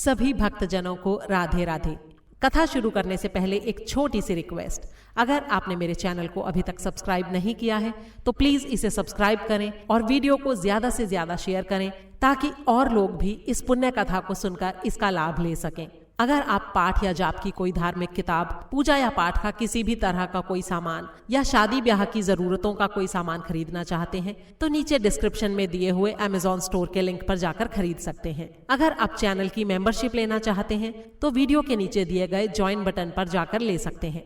सभी भक्तजनों को राधे राधे। कथा शुरू करने से पहले एक छोटी सी रिक्वेस्ट, अगर आपने मेरे चैनल को अभी तक सब्सक्राइब नहीं किया है तो प्लीज इसे सब्सक्राइब करें और वीडियो को ज्यादा से ज्यादा शेयर करें ताकि और लोग भी इस पुण्य कथा को सुनकर इसका लाभ ले सकें। अगर आप पाठ या जाप की कोई धार्मिक किताब, पूजा या पाठ का किसी भी तरह का कोई सामान या शादी ब्याह की जरूरतों का कोई सामान खरीदना चाहते हैं तो नीचे डिस्क्रिप्शन में दिए हुए अमेज़न स्टोर के लिंक पर जाकर खरीद सकते हैं। अगर आप चैनल की मेंबरशिप लेना चाहते हैं तो वीडियो के नीचे दिए गए ज्वाइन बटन पर जाकर ले सकते हैं।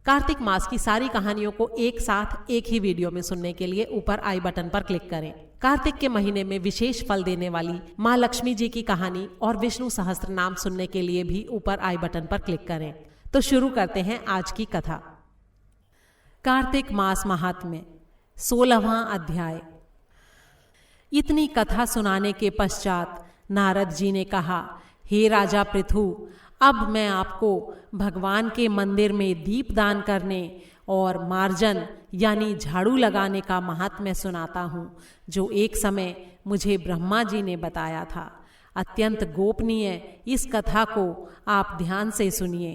कार्तिक मास की सारी कहानियों को एक साथ एक ही वीडियो में सुनने के लिए ऊपर आई बटन पर क्लिक करें। कार्तिक के महीने में विशेष फल देने वाली माँ लक्ष्मी जी की कहानी और विष्णु सहस्त्र नाम सुनने के लिए भी ऊपर आई बटन पर क्लिक करें। तो शुरू करते हैं आज की कथा। कार्तिक मास महात्म्य 16वां अध्याय। इतनी कथा सुनाने के पश्चात नारद जी ने कहा, हे राजा पृथु, अब मैं आपको भगवान के मंदिर में दीपदान करने और मार्जन यानी झाड़ू लगाने का महात्म्य सुनाता हूँ, जो एक समय मुझे ब्रह्मा जी ने बताया था। अत्यंत गोपनीय इस कथा को आप ध्यान से सुनिए।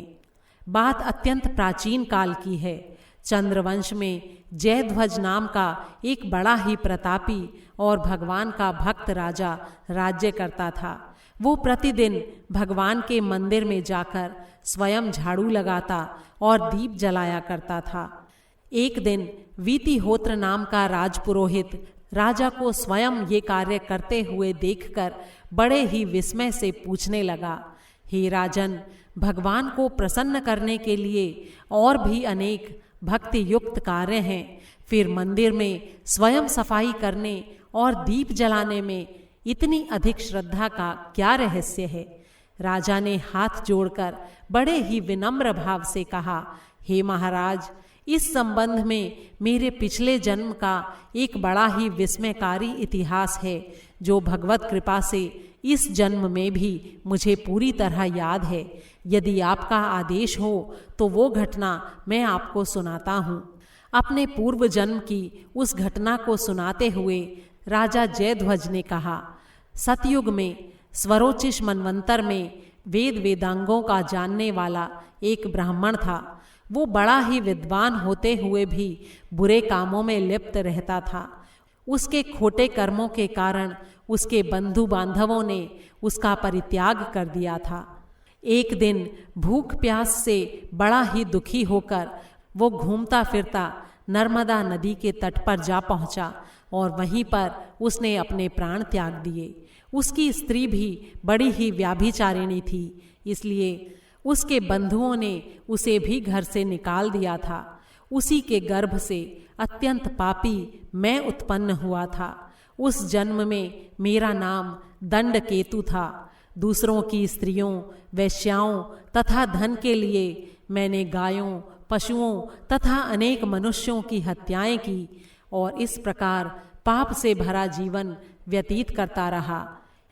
बात अत्यंत प्राचीन काल की है। चंद्रवंश में जयध्वज नाम का एक बड़ा ही प्रतापी और भगवान का भक्त राजा राज्य करता था। वो प्रतिदिन भगवान के मंदिर में जाकर स्वयं झाड़ू लगाता और दीप जलाया करता था। एक दिन वीतिहोत्र नाम का राजपुरोहित राजा को स्वयं ये कार्य करते हुए देखकर बड़े ही विस्मय से पूछने लगा, हे राजन, भगवान को प्रसन्न करने के लिए और भी अनेक भक्ति युक्त कार्य हैं, फिर मंदिर में स्वयं सफाई करने और दीप जलाने में इतनी अधिक श्रद्धा का क्या रहस्य है? राजा ने हाथ जोड़कर बड़े ही विनम्र भाव से कहा, हे महाराज, इस संबंध में मेरे पिछले जन्म का एक बड़ा ही विस्मयकारी इतिहास है, जो भगवत कृपा से इस जन्म में भी मुझे पूरी तरह याद है। यदि आपका आदेश हो तो वो घटना मैं आपको सुनाता हूँ। अपने पूर्व जन्म की उस घटना को सुनाते हुए राजा जयध्वज ने कहा, सतयुग में स्वरोचिष मनवंतर में वेद वेदांगों का जानने वाला एक ब्राह्मण था। वो बड़ा ही विद्वान होते हुए भी बुरे कामों में लिप्त रहता था। उसके खोटे कर्मों के कारण उसके बंधु बांधवों ने उसका परित्याग कर दिया था। एक दिन भूख प्यास से बड़ा ही दुखी होकर वो घूमता फिरता नर्मदा नदी के तट पर जा पहुंचा और वहीं पर उसने अपने प्राण त्याग दिए। उसकी स्त्री भी बड़ी ही व्याभिचारिणी थी, इसलिए उसके बंधुओं ने उसे भी घर से निकाल दिया था। उसी के गर्भ से अत्यंत पापी मैं उत्पन्न हुआ था। उस जन्म में मेरा नाम दंड केतु था। दूसरों की स्त्रियों, वैश्याओं तथा धन के लिए मैंने गायों, पशुओं तथा अनेक मनुष्यों की हत्याएं की और इस प्रकार पाप से भरा जीवन व्यतीत करता रहा।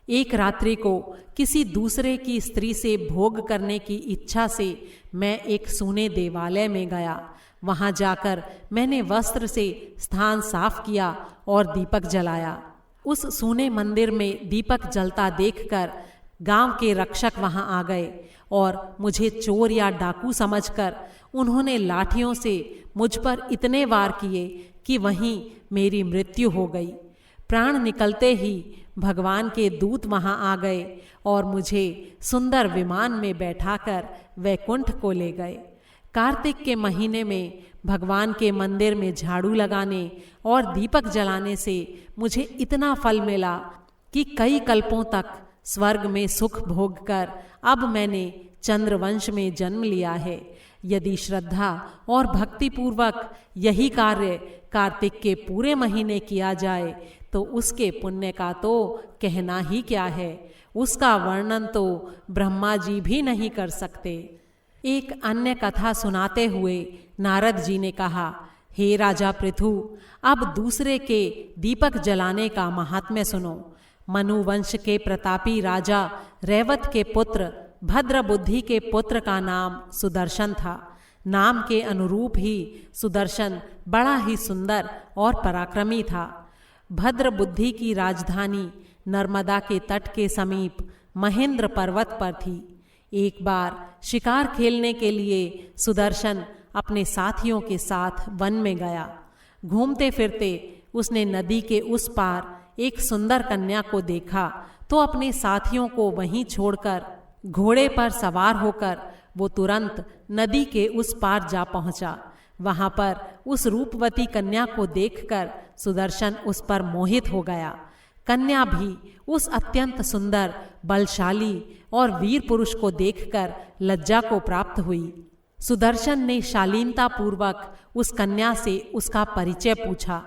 एक रात्रि को किसी दूसरे की स्त्री से भोग करने की इच्छा से मैं एक सूने देवालय में गया। वहां जाकर मैंने वस्त्र से स्थान साफ किया और दीपक जलाया। उस सूने मंदिर में दीपक जलता देखकर गांव के रक्षक वहां आ गए और मुझे चोर या डाकू समझकर उन्होंने लाठियों से मुझ पर इतने वार किए कि वहीं मेरी मृत्यु हो गई। प्राण निकलते ही भगवान के दूत वहां आ गए और मुझे सुंदर विमान में बैठाकर वैकुंठ को ले गए। कार्तिक के महीने में भगवान के मंदिर में झाड़ू लगाने और दीपक जलाने से मुझे इतना फल मिला कि कई कल्पों तक स्वर्ग में सुख भोग कर अब मैंने चंद्रवंश में जन्म लिया है। यदि श्रद्धा और भक्तिपूर्वक यही कार्य कार्तिक के पूरे महीने किया जाए तो उसके पुण्य का तो कहना ही क्या है, उसका वर्णन तो ब्रह्मा जी भी नहीं कर सकते। एक अन्य कथा सुनाते हुए नारद जी ने कहा, हे राजा पृथु, अब दूसरे के दीपक जलाने का महात्म्य सुनो। मनुवंश के प्रतापी राजा रैवत के पुत्र भद्र बुद्धि के पुत्र का नाम सुदर्शन था। नाम के अनुरूप ही सुदर्शन बड़ा ही सुंदर और पराक्रमी था। भद्र बुद्धि की राजधानी नर्मदा के तट के समीप महेंद्र पर्वत पर थी। एक बार शिकार खेलने के लिए सुदर्शन अपने साथियों के साथ वन में गया। घूमते फिरते उसने नदी के उस पार एक सुंदर कन्या को देखा तो अपने साथियों को वहीं छोड़कर घोड़े पर सवार होकर वो तुरंत नदी के उस पार जा पहुंचा। वहां पर उस रूपवती कन्या को देखकर सुदर्शन उस पर मोहित हो गया। कन्या भी उस अत्यंत सुंदर, बलशाली और वीर पुरुष को देखकर लज्जा को प्राप्त हुई। सुदर्शन ने शालीनता पूर्वक उस कन्या से उसका परिचय पूछा।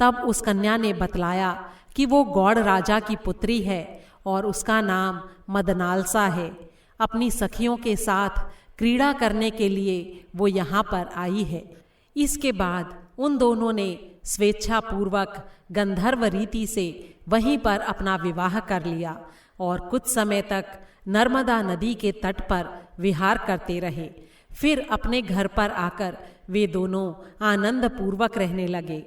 तब उस कन्या ने बतलाया कि वो गौड़ राजा की पुत्री है और उसका नाम मदनालसा है। अपनी सखियों के साथ क्रीड़ा करने के लिए वो यहाँ पर आई है। इसके बाद उन दोनों ने स्वेच्छापूर्वक गंधर्व रीति से वहीं पर अपना विवाह कर लिया और कुछ समय तक नर्मदा नदी के तट पर विहार करते रहे। फिर अपने घर पर आकर वे दोनों आनंद पूर्वक रहने लगे।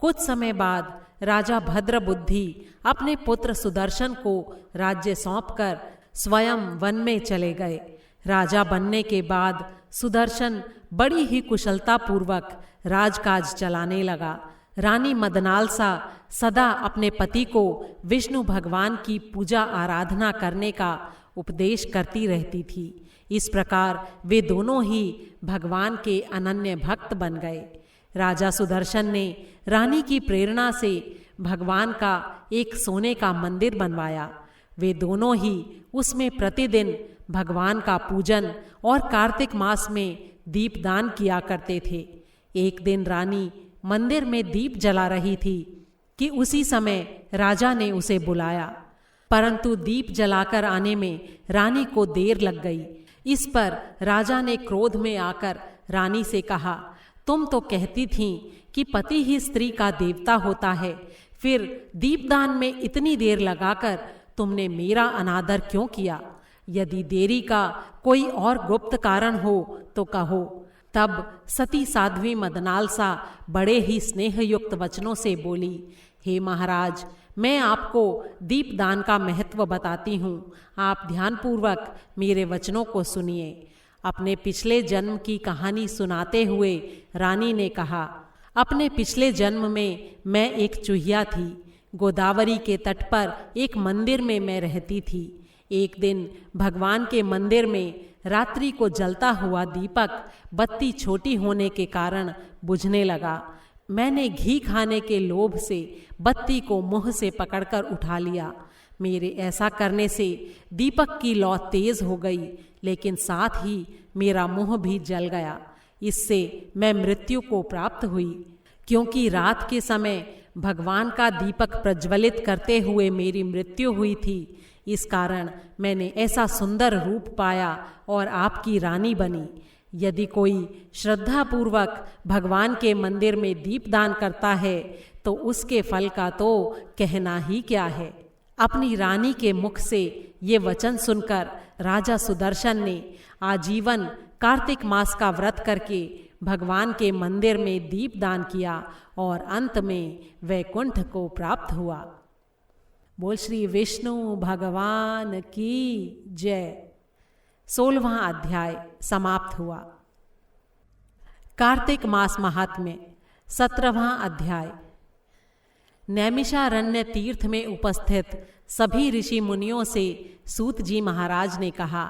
कुछ समय बाद राजा भद्रबुद्धि अपने पुत्र सुदर्शन को राज्य सौंपकर स्वयं वन में चले गए। राजा बनने के बाद सुदर्शन बड़ी ही कुशलता पूर्वक राजकाज चलाने लगा। रानी मदनालसा सदा अपने पति को विष्णु भगवान की पूजा आराधना करने का उपदेश करती रहती थी। इस प्रकार वे दोनों ही भगवान के अनन्य भक्त बन गए। राजा सुदर्शन ने रानी की प्रेरणा से भगवान का एक सोने का मंदिर बनवाया। वे दोनों ही उसमें प्रतिदिन भगवान का पूजन और कार्तिक मास में दीपदान किया करते थे। एक दिन रानी मंदिर में दीप जला रही थी कि उसी समय राजा ने उसे बुलाया, परंतु दीप जलाकर आने में रानी को देर लग गई। इस पर राजा ने क्रोध में आकर रानी से कहा, तुम तो कहती थीं कि पति ही स्त्री का देवता होता है, फिर दीपदान में इतनी देर लगाकर तुमने मेरा अनादर क्यों किया? यदि देरी का कोई और गुप्त कारण हो तो कहो। तब सती साध्वी मदनालसा बड़े ही स्नेहयुक्त वचनों से बोली, हे महाराज, मैं आपको दीपदान का महत्व बताती हूँ। आप ध्यानपूर्वक मेरे वचनों को सुनिए। अपने पिछले जन्म की कहानी सुनाते हुए रानी ने कहा, अपने पिछले जन्म में मैं एक चूहिया थी। गोदावरी के तट पर एक मंदिर में मैं रहती थी। एक दिन भगवान के मंदिर में रात्रि को जलता हुआ दीपक बत्ती छोटी होने के कारण बुझने लगा। मैंने घी खाने के लोभ से बत्ती को मुंह से पकड़कर उठा लिया। मेरे ऐसा करने से दीपक की लौ तेज हो गई, लेकिन साथ ही मेरा मुंह भी जल गया। इससे मैं मृत्यु को प्राप्त हुई। क्योंकि रात के समय भगवान का दीपक प्रज्वलित करते हुए मेरी मृत्यु हुई थी, इस कारण मैंने ऐसा सुंदर रूप पाया और आपकी रानी बनी। यदि कोई श्रद्धापूर्वक भगवान के मंदिर में दीपदान करता है तो उसके फल का तो कहना ही क्या है। अपनी रानी के मुख से ये वचन सुनकर राजा सुदर्शन ने आजीवन कार्तिक मास का व्रत करके भगवान के मंदिर में दीपदान किया और अंत में वैकुंठ को प्राप्त हुआ। बोल श्री विष्णु भगवान की जय। 16वां अध्याय समाप्त हुआ। कार्तिक मास महात्म्य 17वां अध्याय। नैमिषारण्य तीर्थ में उपस्थित सभी ऋषि मुनियों से सूत जी महाराज ने कहा,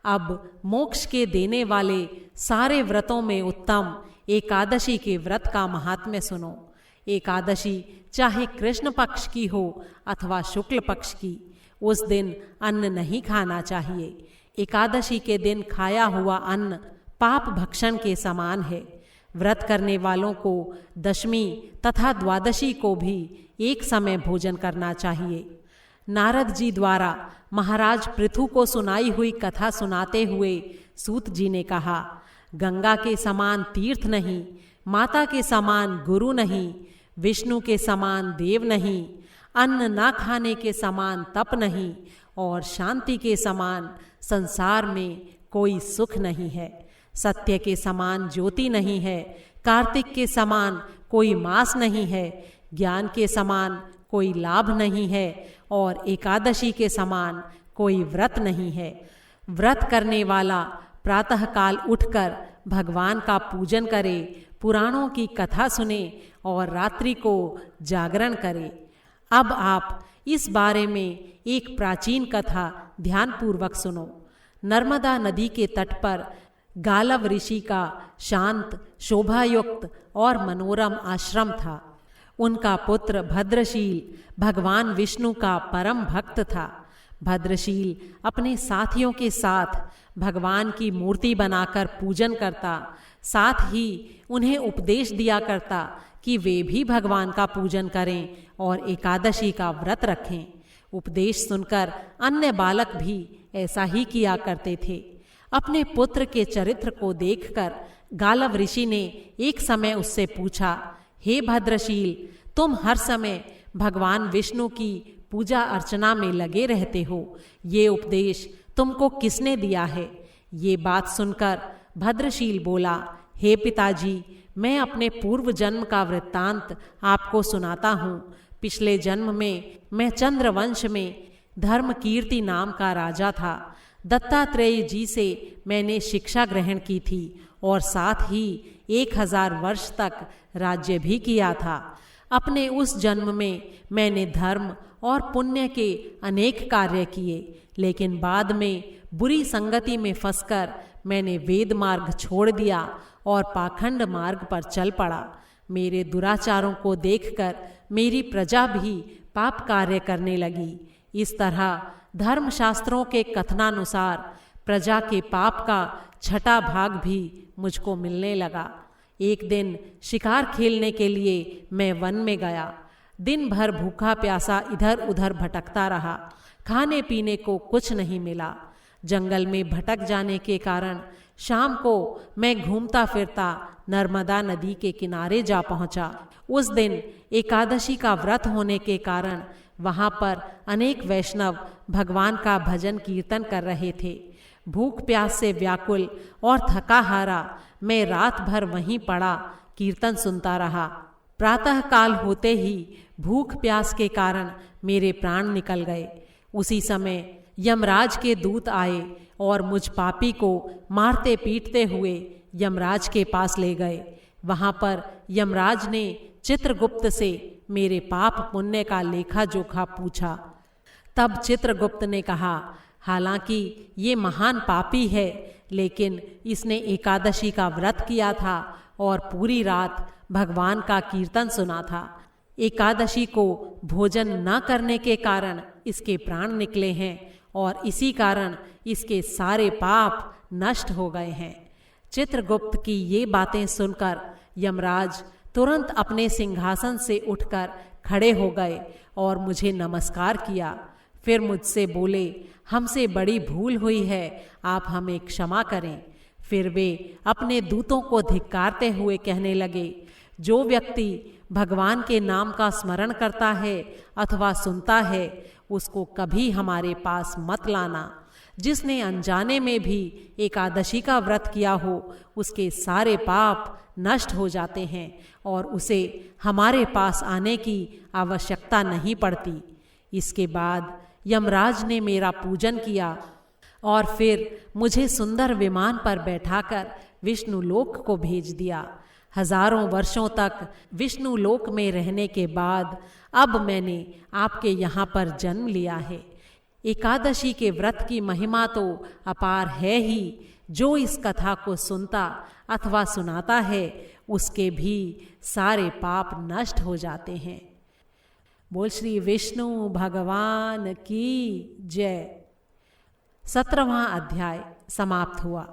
अब मोक्ष के देने वाले सारे व्रतों में उत्तम एकादशी के व्रत का महात्म्य सुनो। एकादशी चाहे कृष्ण पक्ष की हो अथवा शुक्ल पक्ष की, उस दिन अन्न नहीं खाना चाहिए। एकादशी के दिन खाया हुआ अन्न पाप भक्षण के समान है। व्रत करने वालों को दशमी तथा द्वादशी को भी एक समय भोजन करना चाहिए। नारद जी द्वारा महाराज पृथु को सुनाई हुई कथा सुनाते हुए सूत जी ने कहा, गंगा के समान तीर्थ नहीं, माता के समान गुरु नहीं, विष्णु के समान देव नहीं, अन्न ना खाने के समान तप नहीं और शांति के समान संसार में कोई सुख नहीं है। सत्य के समान ज्योति नहीं है, कार्तिक के समान कोई मास नहीं है, ज्ञान के समान कोई लाभ नहीं है और एकादशी के समान कोई व्रत नहीं है। व्रत करने वाला प्रातःकाल उठकर भगवान का पूजन करे, पुराणों की कथा सुने और रात्रि को जागरण करे। अब आप इस बारे में एक प्राचीन कथा ध्यानपूर्वक सुनो। नर्मदा नदी के तट पर गालव ऋषि का शांत, शोभायुक्त और मनोरम आश्रम था। उनका पुत्र भद्रशील भगवान विष्णु का परम भक्त था। भद्रशील अपने साथियों के साथ भगवान की मूर्ति बनाकर पूजन करता, साथ ही उन्हें उपदेश दिया करता कि वे भी भगवान का पूजन करें और एकादशी का व्रत रखें। उपदेश सुनकर अन्य बालक भी ऐसा ही किया करते थे। अपने पुत्र के चरित्र को देखकर गालव ऋषि ने एक समय उससे पूछा, हे भद्रशील, तुम हर समय भगवान विष्णु की पूजा अर्चना में लगे रहते हो, ये उपदेश तुमको किसने दिया है? ये बात सुनकर भद्रशील बोला, हे पिताजी, मैं अपने पूर्व जन्म का वृत्तांत आपको सुनाता हूँ। पिछले जन्म में मैं चंद्रवंश में धर्मकीर्ति नाम का राजा था। दत्तात्रेय जी से मैंने शिक्षा ग्रहण की थी और साथ ही 1000 वर्ष तक राज्य भी किया था। अपने उस जन्म में मैंने धर्म और पुण्य के अनेक कार्य किए, लेकिन बाद में बुरी संगति में फंसकर मैंने वेद मार्ग छोड़ दिया और पाखंड मार्ग पर चल पड़ा। मेरे दुराचारों को देखकर मेरी प्रजा भी पाप कार्य करने लगी। इस तरह धर्मशास्त्रों के कथनानुसार प्रजा के पाप का छठा भाग भी मुझको मिलने लगा। एक दिन शिकार खेलने के लिए मैं वन में गया। दिन भर भूखा प्यासा इधर उधर भटकता रहा। खाने पीने को कुछ नहीं मिला। जंगल में भटक जाने के कारण शाम को मैं घूमता फिरता नर्मदा नदी के किनारे जा पहुंचा। उस दिन एकादशी का व्रत होने के कारण वहां पर अनेक वैष्णव भगवान का भजन कीर्तन कर रहे थे। भूख प्यास से व्याकुल और थका हारा मैं रात भर वहीं पड़ा कीर्तन सुनता रहा। प्रातः काल होते ही भूख प्यास के कारण मेरे प्राण निकल गए। उसी समय यमराज के दूत आए और मुझ पापी को मारते पीटते हुए यमराज के पास ले गए। वहां पर यमराज ने चित्रगुप्त से मेरे पाप पुण्य का लेखा जोखा पूछा। तब चित्रगुप्त ने कहा, हालांकि ये महान पापी है, लेकिन इसने एकादशी का व्रत किया था और पूरी रात भगवान का कीर्तन सुना था। एकादशी को भोजन न करने के कारण इसके प्राण निकले हैं और इसी कारण इसके सारे पाप नष्ट हो गए हैं। चित्रगुप्त की ये बातें सुनकर यमराज तुरंत अपने सिंहासन से उठकर खड़े हो गए और मुझे नमस्कार किया। फिर मुझसे बोले, हमसे बड़ी भूल हुई है, आप हमें क्षमा करें। फिर वे अपने दूतों को धिक्कारते हुए कहने लगे, जो व्यक्ति भगवान के नाम का स्मरण करता है अथवा सुनता है, उसको कभी हमारे पास मत लाना। जिसने अनजाने में भी एकादशी का व्रत किया हो, उसके सारे पाप नष्ट हो जाते हैं और उसे हमारे पास आने की आवश्यकता नहीं पड़ती। इसके बाद यमराज ने मेरा पूजन किया और फिर मुझे सुंदर विमान पर बैठाकर विष्णु लोक को भेज दिया। हजारों वर्षों तक विष्णु लोक में रहने के बाद अब मैंने आपके यहाँ पर जन्म लिया है। एकादशी के व्रत की महिमा तो अपार है ही। जो इस कथा को सुनता अथवा सुनाता है, उसके भी सारे पाप नष्ट हो जाते हैं। बोल श्री विष्णु भगवान की जय। 17वां अध्याय समाप्त हुआ।